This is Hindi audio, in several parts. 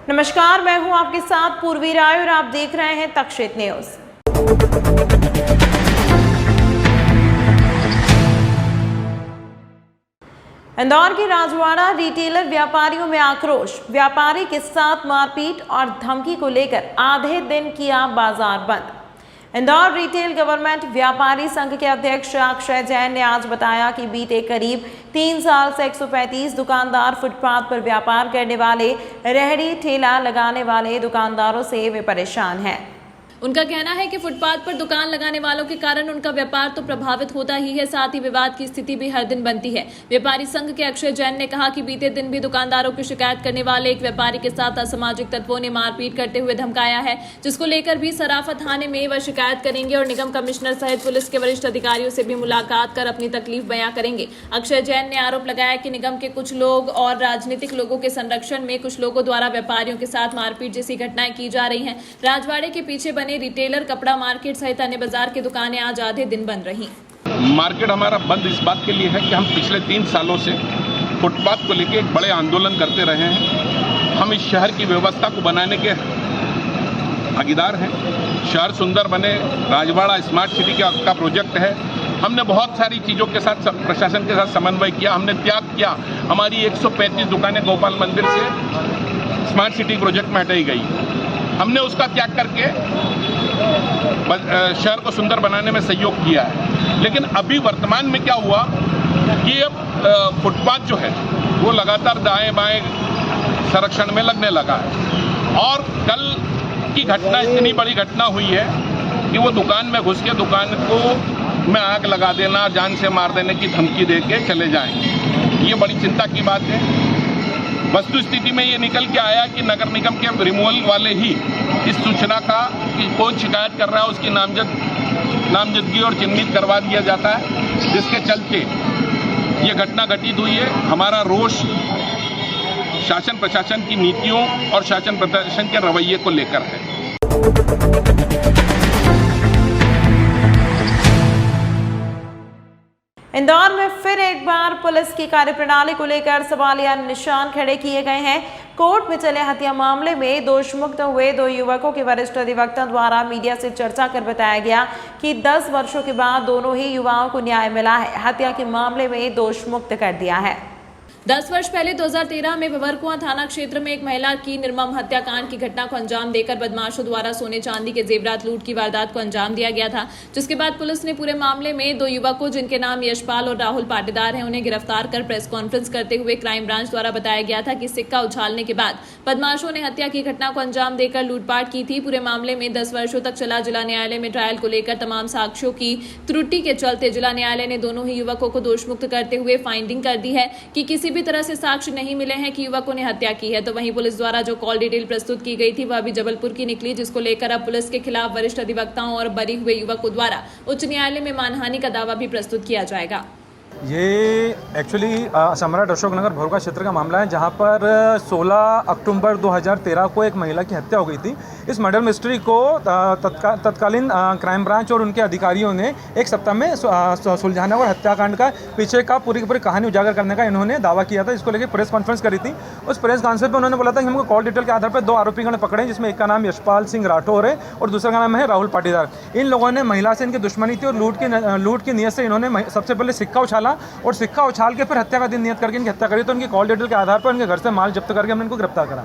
नमस्कार, मैं हूं आपके साथ पूर्वी राय और आप देख रहे हैं तक्षशित न्यूज। इंदौर के राजवाड़ा रिटेलर व्यापारियों में आक्रोश। व्यापारी के साथ मारपीट और धमकी को लेकर आधे दिन किया बाजार बंद। इंदौर रिटेल गवर्नमेंट व्यापारी संघ के अध्यक्ष अक्षय जैन ने आज बताया कि बीते करीब 3 साल से 135 दुकानदार फुटपाथ पर व्यापार करने वाले, रेहड़ी ठेला लगाने वाले दुकानदारों से वे परेशान हैं। उनका कहना है कि फुटपाथ पर दुकान लगाने वालों के कारण उनका व्यापार तो प्रभावित होता ही है, साथ ही विवाद की स्थिति भी हर दिन बनती है। व्यापारी संघ के अक्षय जैन ने कहा कि बीते दिन भी दुकानदारों की शिकायत करने वाले एक व्यापारी के साथ असामाजिक तत्वों ने मारपीट करते हुए धमकाया है, जिसको लेकर भी सराफा थाने में वह शिकायत करेंगे और निगम कमिश्नर सहित पुलिस के वरिष्ठ अधिकारियों से भी मुलाकात कर अपनी तकलीफ बयां करेंगे। अक्षय जैन ने आरोप लगाया कि निगम के कुछ लोग और राजनीतिक लोगों के संरक्षण में कुछ लोगों द्वारा व्यापारियों के साथ मारपीट जैसी घटनाएं की जा रही हैं। राजवाड़े के पीछे बने रिटेलर, कपड़ा मार्केट सहित अन्य बाजार की दुकानें आज आधे दिन बंद रही। मार्केट हमारा बंद इस बात के लिए है कि हम पिछले 3 सालों से फुटपाथ को लेकर एक बड़े आंदोलन करते रहे हैं। हम इस शहर की व्यवस्था को बनाने के भागीदार हैं। शहर सुंदर बने, राजवाड़ा स्मार्ट सिटी का प्रोजेक्ट है। हमने बहुत सारी चीज़ों के साथ प्रशासन के साथ समन्वय किया, हमने त्याग किया। हमारी 135 दुकानें गोपाल मंदिर से स्मार्ट सिटी प्रोजेक्ट में हटाई गई। हमने उसका त्याग करके शहर को सुंदर बनाने में सहयोग किया है। लेकिन अभी वर्तमान में क्या हुआ कि अब फुटपाथ जो है वो लगातार दाएं बाएं संरक्षण में लगने लगा है। और कल की घटना इतनी बड़ी घटना हुई है कि वो दुकान में घुस के दुकान को में आग लगा देना, जान से मार देने की धमकी दे के चले जाएंगे। ये बड़ी चिंता की बात है। वस्तु स्थिति में ये निकल के आया कि नगर निगम के रिमूवल वाले ही इस सूचना का कि कौन शिकायत कर रहा है उसकी नामजदगी और चिन्हित करवा दिया जाता है, जिसके चलते ये घटना घटित हुई है। हमारा रोष शासन प्रशासन की नीतियों और शासन प्रशासन के रवैये को लेकर है। इंदौर में फिर एक बार पुलिस की कार्यप्रणाली को लेकर सवालिया निशान खड़े किए गए हैं। कोर्ट में चले हत्या मामले में दोषमुक्त हुए 2 युवकों के वरिष्ठ अधिवक्ता द्वारा मीडिया से चर्चा कर बताया गया कि 10 वर्षों के बाद दोनों ही युवाओं को न्याय मिला है। हत्या के मामले में दोषमुक्त कर दिया है। 10 वर्ष पहले 2013 में भंवरकुआं थाना क्षेत्र में एक महिला की निर्मम हत्याकांड की घटना को अंजाम देकर बदमाशों द्वारा सोने चांदी के जेवरात लूट की वारदात को अंजाम दिया गया था, जिसके बाद पुलिस ने पूरे मामले में 2 युवकों, जिनके नाम यशपाल और राहुल पाटीदार हैं, उन्हें गिरफ्तार कर प्रेस कॉन्फ्रेंस करते हुए क्राइम ब्रांच द्वारा बताया गया था कि सिक्का उछालने के बाद बदमाशों ने हत्या की घटना को अंजाम देकर लूटपाट की थी। पूरे मामले में 10 वर्षों तक चला जिला न्यायालय में ट्रायल को लेकर तमाम साक्ष्यों की त्रुटि के चलते जिला न्यायालय ने दोनों ही युवकों को दोषमुक्त करते हुए फाइंडिंग कर दी है कि किसी भी तरह से साक्ष्य नहीं मिले हैं कि युवकों ने हत्या की है। तो वहीं पुलिस द्वारा जो कॉल डिटेल प्रस्तुत की गई थी वह भी जबलपुर की निकली, जिसको लेकर अब पुलिस के खिलाफ वरिष्ठ अधिवक्ताओं और बरी हुए युवकों द्वारा उच्च न्यायालय में मानहानि का दावा भी प्रस्तुत किया जाएगा। ये एक्चुअली सम्राट अशोक नगर भोरका क्षेत्र का मामला है, जहां पर 16 अक्टूबर 2013 को एक महिला की हत्या हो गई थी। इस मर्डर मिस्ट्री को तत्कालीन क्राइम ब्रांच और उनके अधिकारियों ने एक सप्ताह में सुलझाने और हत्याकांड का पीछे का पूरी की पूरी कहानी उजागर करने का इन्होंने दावा किया था। इसको लेकर प्रेस कॉन्फ्रेंस करी थी। उस प्रेस कॉन्फ्रेंस में उन्होंने बोला था कि हमको कॉल डिटेल के आधार पर 2 आरोपीगण पकड़े, जिसमें एक का नाम यशपाल सिंह राठौर है और दूसरा का नाम है राहुल पाटीदार। इन लोगों ने महिला से इनकी दुश्मनी थी और लूट की नीयत से इन्होंने सबसे पहले सिक्का उछाला और सिक्का उछाल के फिर हत्या का दिन नियत करके इनकी हत्या करी। तो उनकी कॉल डिटेल के आधार पर उनके घर से माल जब्त करके हमने इनको गिरफ्तार करा।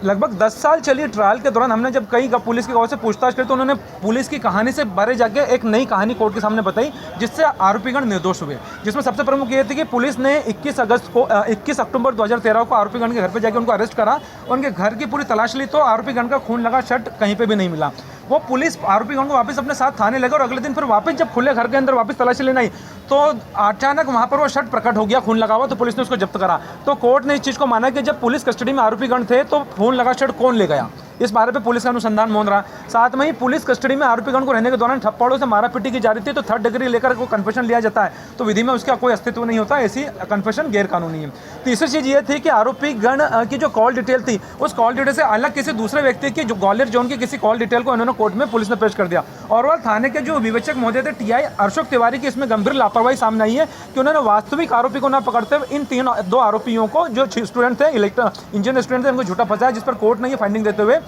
लगभग 10 साल चली ट्रायल के दौरान हमने जब कई पुलिस की गवाह से पूछताछ करी तो उन्होंने पुलिस की कहानी से बारे जाके एक नई कहानी कोर्ट के सामने बताई, जिससे आरोपीगण निर्दोष हुए। जिसमें सबसे प्रमुख ये थी कि पुलिस ने 21 अक्टूबर 2013 को आरोपीगण के घर पर जाकर उनको अरेस्ट करा। उनके घर की पूरी तलाश ली तो आरोपीगण का खून लगा शर्ट कहीं पर भी नहीं मिला। वो पुलिस आरोपीगण को वापस अपने साथ थाने लगे और अगले दिन फिर वापस जब खुले घर के अंदर वापस तलाशी लेने आई तो अचानक वहाँ पर वो शर्ट प्रकट हो गया, खून लगा हुआ, तो पुलिस ने उसको जब्त करा। तो कोर्ट ने इस चीज़ को माना कि जब पुलिस कस्टडी में आरोपीगण थे तो खून लगा शर्ट कौन ले गया, इस बारे पे पुलिस का अनुसंधान मोन रहा। साथ में ही पुलिस कस्टडी में आरोपीगण को रहने के दौरान थप्पड़ों से मारापीटी की जा रही थी, तो 3rd डिग्री लेकर को कन्फेशन लिया जाता है तो विधि में उसका कोई अस्तित्व नहीं होता, ऐसी कन्फेशन गैर कानूनी है। तीसरी चीज़ ये थी कि आरोपीगण की जो कॉल डिटेल थी उस कॉल डिटेल से अलग किसी दूसरे व्यक्ति की जो ग्वालियर जोन की किसी कॉल डिटेल को उन्होंने कोर्ट में पुलिस ने पेश कर दिया ओवरऑल थाने के जो विवेचक महोदय थे टीआई अशोक तिवारी की इसमें गंभीर लापरवाही सामने आई है कि उन्होंने वास्तविक आरोपी को न पकड़ते हुए इन दो आरोपियों को जो स्टूडेंट थे इंजीनियर स्टूडेंट थे उनको झूठा फंसाया, जिस पर कोर्ट ने ये फाइंडिंग देते हुए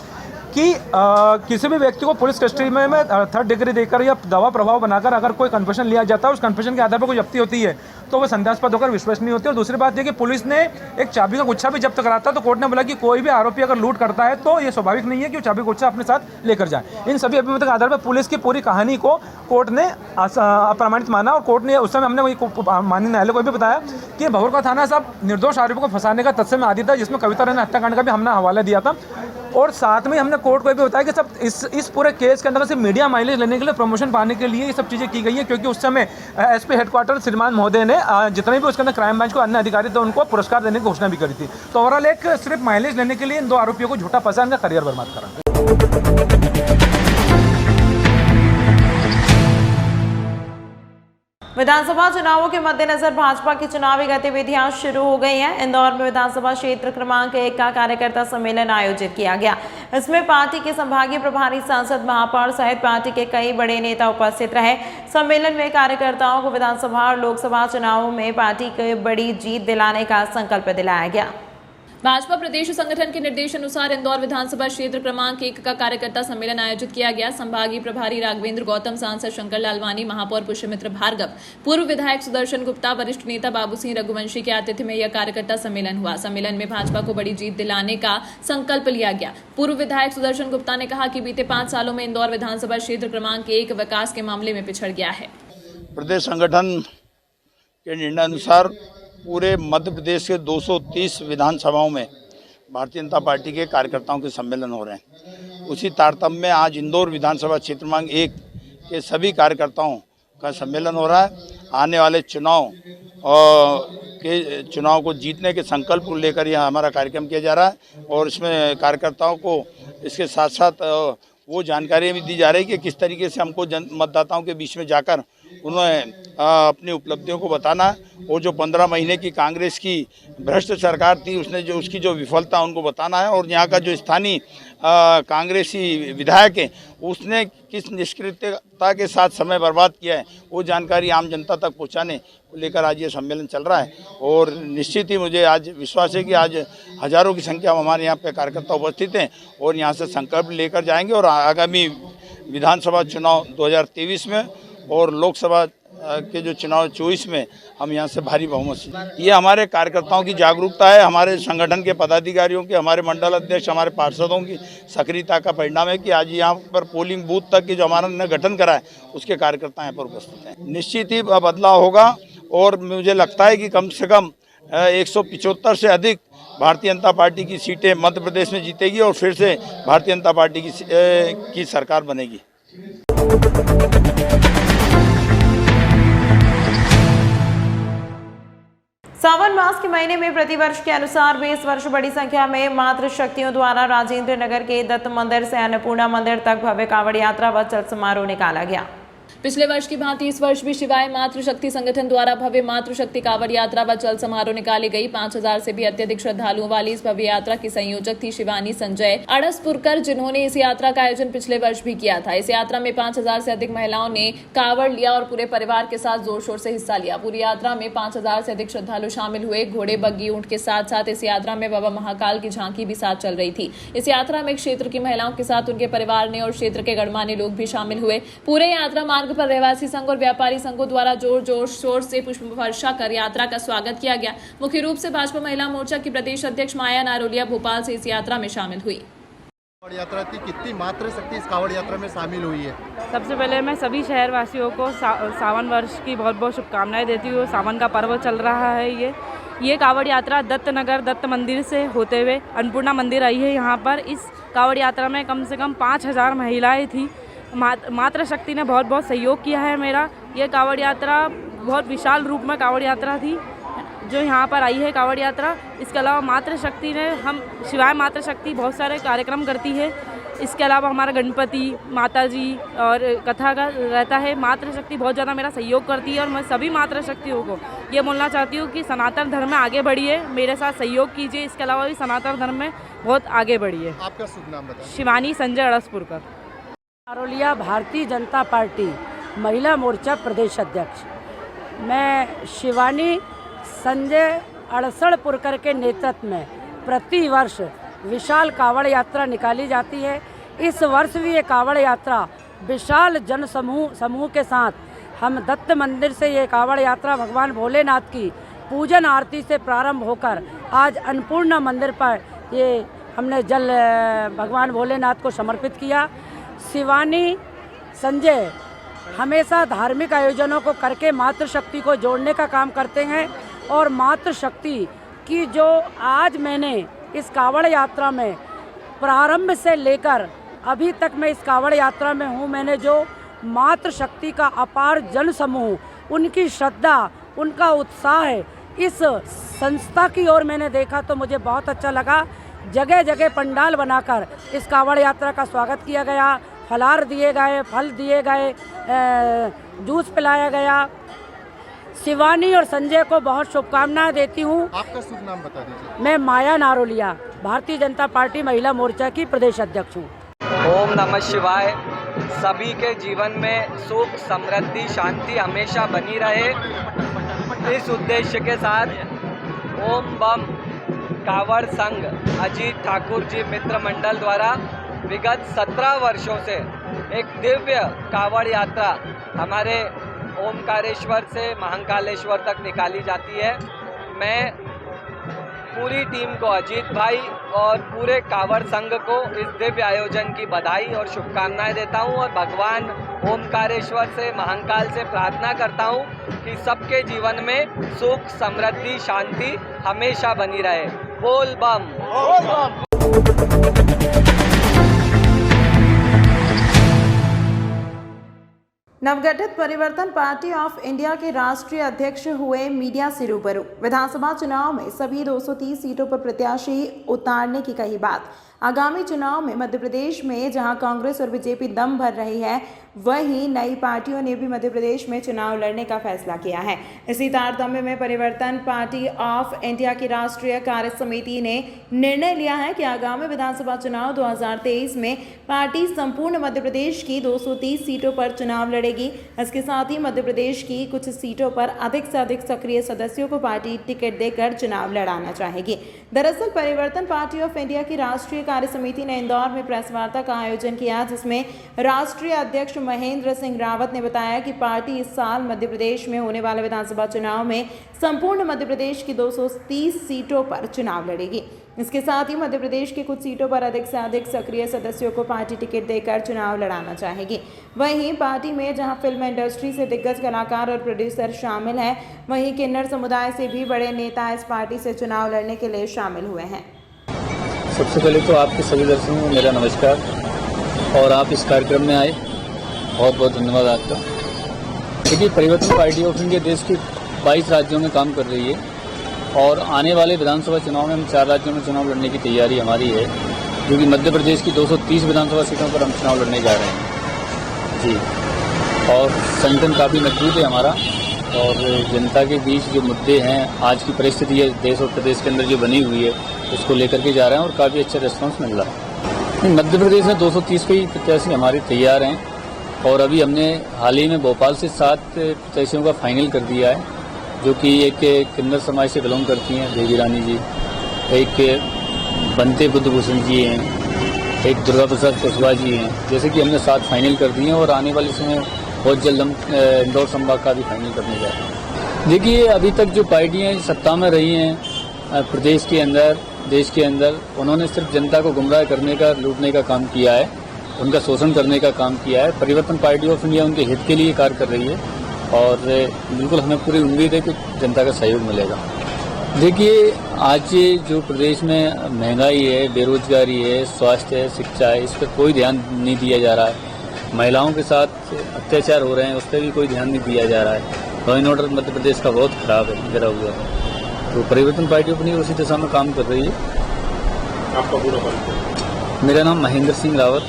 कि किसी भी व्यक्ति को पुलिस कस्टडी में थर्ड डिग्री देकर या दवा प्रभाव बनाकर अगर कोई कन्फेशन लिया जाता है, उस कन्फेशन के आधार पर कोई जब्ती होती है तो वो संदेहास्पद होकर विश्वसनीय होती है। और दूसरी बात ये कि पुलिस ने एक चाबी का गुच्छा भी जब्त करा था, तो कोर्ट ने बोला कि कोई भी आरोपी अगर लूट करता है तो ये स्वाभाविक नहीं है कि वो चाबी गुच्छा अपने साथ लेकर जाए। इन सभी अभिमत के आधार पर पुलिस की पूरी कहानी को कोर्ट ने अप्रमाणित माना और कोर्ट ने उस समय हमने वही माननीय न्यायालय को भी बताया कि भभुआ थाना साहब निर्दोष आरोपियों को फंसाने का तत्समय आदि था, जिसमें कविता राय हत्याकांड का भी हमने हवाला दिया था। और साथ में हमने कोर्ट को भी बताया कि सब इस पूरे केस के अंदर से मीडिया माइलेज लेने के लिए, प्रमोशन पाने के लिए ये सब चीज़ें की गई है, क्योंकि उस समय एसपी हेडक्वार्टर श्रीमान महोदय ने जितने भी उसके अंदर क्राइम ब्रांच को अन्य अधिकारी थे उनको पुरस्कार देने की घोषणा भी करी थी। तो ओवरऑल एक सिर्फ माइलेज लेने के लिए इन दो आरोपियों को झूठा फंसा, इनका करियर बर्बाद करा। विधानसभा चुनावों के मद्देनजर भाजपा की चुनावी गतिविधियां शुरू हो गई हैं। इंदौर में विधानसभा क्षेत्र क्रमांक 1 का कार्यकर्ता सम्मेलन आयोजित किया गया। इसमें पार्टी के संभागीय प्रभारी सांसद महापौर सहित पार्टी के कई बड़े नेता उपस्थित रहे। सम्मेलन में कार्यकर्ताओं को विधानसभा और लोकसभा चुनावों में पार्टी को बड़ी जीत दिलाने का संकल्प दिलाया गया। भाजपा प्रदेश संगठन के निर्देशानुसार इंदौर विधानसभा क्षेत्र क्रमांक 1 का कार्यकर्ता सम्मेलन आयोजित किया गया। संभागीय प्रभारी राघवेंद्र गौतम, सांसद शंकर लालवानी, महापौर पुष्यमित्र भार्गव, पूर्व विधायक सुदर्शन गुप्ता, वरिष्ठ नेता बाबू सिंह रघुवंशी के आतिथ्य में यह कार्यकर्ता सम्मेलन हुआ। सम्मेलन में भाजपा को बड़ी जीत दिलाने का संकल्प लिया गया। पूर्व विधायक सुदर्शन गुप्ता ने कहा कि बीते 5 सालों में इंदौर विधानसभा क्षेत्र क्रमांक 1 विकास के मामले में पिछड़ गया है। प्रदेश संगठन के निर्णय अनुसार पूरे मध्य प्रदेश के 230 विधानसभाओं में भारतीय जनता पार्टी के कार्यकर्ताओं के सम्मेलन हो रहे हैं। उसी तारतम्य में आज इंदौर विधानसभा क्षेत्र क्रमांक 1 के सभी कार्यकर्ताओं का सम्मेलन हो रहा है। आने वाले चुनाव को जीतने के संकल्प को लेकर यह हमारा कार्यक्रम किया जा रहा है और इसमें कार्यकर्ताओं को इसके साथ साथ वो जानकारी भी दी जा रही है कि किस तरीके से हमको मतदाताओं के बीच में जाकर उन्हें अपनी उपलब्धियों को बताना है और जो 15 महीने की कांग्रेस की भ्रष्ट सरकार थी उसकी जो विफलता उनको बताना है और यहाँ का जो स्थानीय कांग्रेसी विधायक है उसने किस निष्क्रियता के साथ समय बर्बाद किया है वो जानकारी आम जनता तक पहुँचाने को लेकर आज ये सम्मेलन चल रहा है। और निश्चित ही मुझे आज विश्वास है कि आज हजारों की संख्या में हमारे यहाँ पे कार्यकर्ता उपस्थित हैं और यहाँ से संकल्प लेकर जाएंगे और आगामी विधानसभा चुनाव 2023 में और लोकसभा के जो चुनाव 24 में हम यहाँ से भारी बहुमत से। ये हमारे कार्यकर्ताओं की जागरूकता है, हमारे संगठन के पदाधिकारियों के, हमारे मंडल अध्यक्ष, हमारे पार्षदों की सक्रियता का परिणाम है कि आज यहाँ पर पोलिंग बूथ तक की जो हमारा ने गठन करा है उसके कार्यकर्ता यहाँ पर उपस्थित हैं। निश्चित ही बदलाव होगा और मुझे लगता है कि कम से कम 175 से अधिक भारतीय जनता पार्टी की सीटें मध्य प्रदेश में जीतेगी और फिर से भारतीय जनता पार्टी की सरकार बनेगी। सावन मास के महीने में प्रतिवर्ष के अनुसार भी इस वर्ष बड़ी संख्या में मातृशक्तियों द्वारा राजेंद्र नगर के दत्त मंदिर से अन्नपूर्णा मंदिर तक भव्य कांवड़ यात्रा व चल समारोह निकाला गया। पिछले वर्ष की भांति इस वर्ष भी शिवाय मातृशक्ति संगठन द्वारा भव्य मातृशक्ति कांवड़ यात्रा व चल समारोह निकाली गई। 5000 से भी अत्यधिक श्रद्धालुओं वाली इस भव्य यात्रा की संयोजक थी शिवानी संजय अड़सपुरकर, जिन्होंने इस यात्रा का आयोजन पिछले वर्ष भी किया था। इस यात्रा में 5000 से अधिक महिलाओं ने कांवड़ लिया और पूरे परिवार के साथ जोर शोर से हिस्सा लिया। पूरी यात्रा में 5000 से अधिक श्रद्धालु शामिल हुए। घोड़े, बग्गी, ऊंट के साथ साथ इस यात्रा में बाबा महाकाल की झांकी भी साथ चल रही थी। इस यात्रा में क्षेत्र की महिलाओं के साथ उनके परिवार ने और क्षेत्र के गणमान्य लोग भी शामिल हुए। पूरे यात्रा मार्ग पर रहवासी संघ और व्यापारी संघों द्वारा जोर शोर से पुष्प वर्षा कर यात्रा का स्वागत किया गया। मुख्य रूप से भाजपा महिला मोर्चा की प्रदेश अध्यक्ष माया नारोलिया भोपाल से इस यात्रा में शामिल हुई। कांवड़ यात्रा की कितनी मातृशक्ति इस कांवड़ यात्रा में शामिल हुई है? सबसे पहले मैं सभी शहरवासियों को सावन वर्ष की बहुत बहुत शुभकामनाएं देती हूँ। सावन का पर्व चल रहा है। ये कांवड़ यात्रा दत्तनगर दत्त मंदिर से होते हुए अन्नपूर्णा मंदिर आई है। यहाँ पर इस कांवड़ यात्रा में कम से कम 5000 महिलाएँ थी। मातृशक्ति ने बहुत बहुत सहयोग किया है मेरा। ये कांवड़ यात्रा बहुत विशाल रूप में कांवड़ यात्रा थी जो यहाँ पर आई है कांवड़ यात्रा। इसके अलावा मातृशक्ति ने शिवाय मातृशक्ति बहुत सारे कार्यक्रम करती है। इसके अलावा हमारा गणपति, माता जी और कथा का रहता है। मातृशक्ति बहुत ज़्यादा मेरा सहयोग करती है और मैं सभी मातृशक्तियों को ये बोलना चाहती हूँ कि सनातन धर्म में आगे बढ़िए, मेरे साथ सहयोग कीजिए। इसके अलावा भी सनातन धर्म में बहुत आगे बढ़िए। आपका शुभ नाम बताएं। शिवानी संजय अड़सपुरकर। नारोलिया भारतीय जनता पार्टी महिला मोर्चा प्रदेश अध्यक्ष। मैं शिवानी संजय अड़सड़पुरकर के नेतृत्व में प्रति वर्ष विशाल कावड़ यात्रा निकाली जाती है। इस वर्ष भी ये कावड़ यात्रा विशाल जन समूह के साथ हम दत्त मंदिर से ये कावड़ यात्रा भगवान भोलेनाथ की पूजन आरती से प्रारंभ होकर आज अन्नपूर्णा मंदिर पर ये हमने जल भगवान भोलेनाथ को समर्पित किया। शिवानी संजय हमेशा धार्मिक आयोजनों को करके मातृशक्ति को जोड़ने का काम करते हैं और मातृशक्ति की जो आज मैंने इस कावड़ यात्रा में प्रारंभ से लेकर अभी तक मैं इस कावड़ यात्रा में हूँ, मैंने जो मातृशक्ति का अपार जन समूह, उनकी श्रद्धा, उनका उत्साह है, इस संस्था की ओर मैंने देखा तो मुझे बहुत अच्छा लगा। जगह जगह पंडाल बनाकर इस कावड़ यात्रा का स्वागत किया गया, फलार दिए गए, फल दिए गए, जूस पिलाया गया। शिवानी और संजय को बहुत शुभकामनाएं देती हूँ। आपका शुभ नाम बता दीजिए। मैं माया नारोलिया भारतीय जनता पार्टी महिला मोर्चा की प्रदेश अध्यक्ष हूँ। ओम नमः शिवाय। सभी के जीवन में सुख, समृद्धि, शांति हमेशा बनी रहे, इस उद्देश्य के साथ ओम बम कावड़ संघ अजीत ठाकुर जी मित्र मंडल द्वारा विगत 17 वर्षों से एक दिव्य कावड़ यात्रा हमारे ओमकारेश्वर से महाकालेश्वर तक निकाली जाती है। मैं पूरी टीम को, अजीत भाई और पूरे कावड़ संघ को इस दिव्य आयोजन की बधाई और शुभकामनाएं देता हूं और भगवान ओमकारेश्वर से, महाकाल से प्रार्थना करता हूं कि सबके जीवन में सुख, समृद्धि, शांति हमेशा बनी रहे। बोल बम। नवगठित परिवर्तन पार्टी ऑफ इंडिया के राष्ट्रीय अध्यक्ष हुए मीडिया से रूबरू। विधानसभा चुनाव में सभी 230 सीटों पर प्रत्याशी उतारने की कही बात। आगामी चुनाव में मध्य प्रदेश में जहां कांग्रेस और बीजेपी दम भर रही है, वहीं नई पार्टियों ने भी मध्य प्रदेश में चुनाव लड़ने का फैसला किया है। इसी तारतम्य में परिवर्तन पार्टी ऑफ इंडिया की राष्ट्रीय कार्य समिति ने निर्णय लिया है कि आगामी विधानसभा चुनाव 2023 में पार्टी संपूर्ण मध्य प्रदेश की 230 सीटों पर चुनाव लड़ेगी। इसके साथ ही मध्य प्रदेश की कुछ सीटों पर अधिक से अधिक सक्रिय सदस्यों को पार्टी टिकट देकर चुनाव लड़ाना चाहेगी। दरअसल परिवर्तन पार्टी ऑफ इंडिया की राष्ट्रीय कार्य समिति ने इंदौर में प्रेस वार्ता का आयोजन किया, जिसमें राष्ट्रीय अध्यक्ष महेंद्र सिंह रावत ने बताया कि पार्टी इस साल मध्य प्रदेश में होने वाले विधानसभा चुनाव में संपूर्ण मध्य प्रदेश की 230 सीटों पर चुनाव लड़ेगी। इसके साथ ही मध्य प्रदेश की कुछ सीटों पर अधिक से अधिक सक्रिय सदस्यों को पार्टी टिकट देकर चुनाव लड़ाना चाहेगी। वहीं पार्टी में जहां फिल्म इंडस्ट्री से दिग्गज कलाकार और प्रोड्यूसर शामिल हैं, वहीं किन्नर समुदाय से भी बड़े नेता इस पार्टी से चुनाव लड़ने के लिए शामिल हुए हैं। सबसे पहले तो आपके सभी दर्शकों को मेरा नमस्कार और आप इस कार्यक्रम में आए, बहुत बहुत धन्यवाद आपका। देखिए, परिवर्तन पार्टी ऑफ इंडिया देश के 22 राज्यों में काम कर रही है और आने वाले विधानसभा चुनाव में हम 4 राज्यों में चुनाव लड़ने की तैयारी हमारी है, जो कि मध्य प्रदेश की 230 विधानसभा सीटों पर हम चुनाव लड़ने जा रहे हैं जी। और संगठन काफ़ी मजबूत है हमारा और जनता के बीच जो मुद्दे हैं, आज की परिस्थिति है देश और प्रदेश के अंदर जो बनी हुई है, उसको लेकर के जा रहे हैं और काफ़ी अच्छा रिस्पॉन्स मिल रहा है। मध्य प्रदेश में 230 के प्रत्याशी हमारे तैयार हैं और अभी हमने हाल ही में भोपाल से 7 प्रत्याशियों का फाइनल कर दिया है, जो कि एक किन्नर समाज से बिलोंग करती हैं, देवी रानी जी, एक बनते बुद्धभूषण जी हैं, एक दुर्गा प्रसाद कुशवाहा जी हैं। जैसे कि हमने 7 फाइनल कर दिए हैं और आने वाले समय बहुत जल्द हम इंदौर संभाग का भी फाइनल करने जा रहे हैं। देखिए, अभी तक जो पार्टियाँ सत्ता में रही हैं प्रदेश के अंदर, देश के अंदर, उन्होंने सिर्फ जनता को गुमराह करने का, लूटने का काम किया है, उनका शोषण करने का काम किया है। परिवर्तन पार्टी ऑफ इंडिया उनके हित के लिए कार्य कर रही है और बिल्कुल हमें पूरी उम्मीद है कि जनता का सहयोग मिलेगा। देखिए, आज जो प्रदेश में महंगाई है, बेरोजगारी है, स्वास्थ्य है, शिक्षा है, इस पर कोई ध्यान नहीं दिया जा रहा है। महिलाओं के साथ अत्याचार हो रहे हैं, उस पर भी कोई ध्यान नहीं दिया जा रहा है। Law and order Madhya Pradesh का बहुत खराब है, गिरा हुआ है। तो परिवर्तन पार्टी अपनी उसी दिशा में काम कर रही है। आपका पूरा परिचय? मेरा नाम महेंद्र सिंह रावत।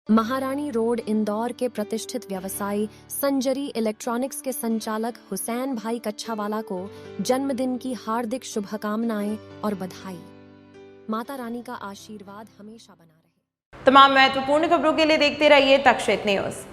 महारानी रोड इंदौर के प्रतिष्ठित व्यवसायी संजरी इलेक्ट्रॉनिक्स के संचालक हुसैन भाई कच्छावाला को जन्मदिन की हार्दिक शुभकामनाएं और बधाई। माता रानी का आशीर्वाद हमेशा बना रहे। तमाम महत्वपूर्ण खबरों के लिए देखते रहिए तक्षशित न्यूज।